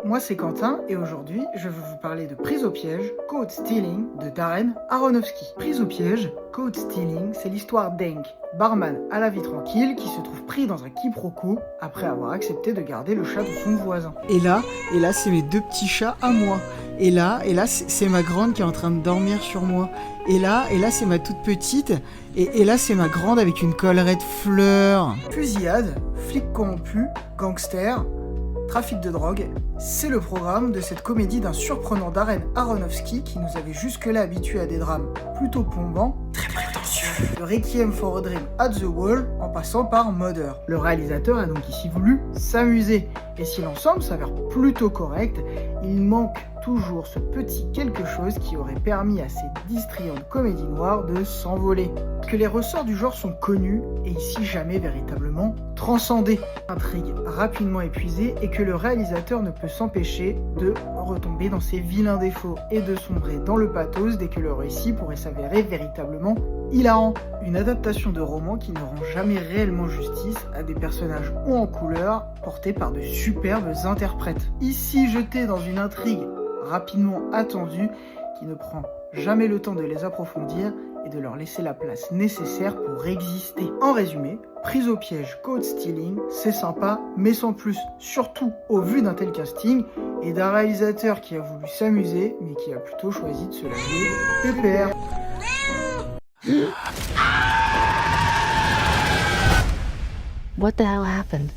moi c'est Quentin et aujourd'hui je vais vous parler de Prise au piège, Caught Stealing de Darren Aronofsky. Prise au piège, Caught Stealing, c'est l'histoire d'Hank, barman à la vie tranquille qui se trouve pris dans un quiproquo après avoir accepté de garder le chat de son voisin. Et là, c'est mes deux petits chats à moi. Et là, c'est ma grande qui est en train de dormir sur moi. Et là, c'est ma toute petite. Et là, c'est ma grande avec une collerette fleur. Fusillade, flics corrompus, gangsters, trafic de drogue, c'est le programme de cette comédie d'un surprenant Darren Aronofsky qui nous avait jusque-là habitués à des drames plutôt plombants, très prétentieux. De Requiem for a Dream at the Wall en passant par Mother. Le réalisateur a donc ici voulu s'amuser. Et si l'ensemble s'avère plutôt correct, il manque toujours ce petit quelque chose qui aurait permis à cette distrayante comédie noire de s'envoler. Que les ressorts du genre sont connus et ici jamais véritablement transcendés. Intrigue rapidement épuisée et que le réalisateur ne peut s'empêcher de retomber dans ses vilains défauts et de sombrer dans le pathos dès que le récit pourrait s'avérer véritablement hilarant. Une adaptation de roman qui ne rend jamais réellement justice à des personnages hauts en couleur portés par de superbes interprètes. Ici jeté dans une intrigue rapidement attendue qui ne prend jamais le temps de les approfondir et de leur laisser la place nécessaire pour exister. En résumé, Prise au piège, Caught Stealing, c'est sympa, mais sans plus, surtout au vu d'un tel casting et d'un réalisateur qui a voulu s'amuser, mais qui a plutôt choisi de se lâcher pépère. What the hell happened?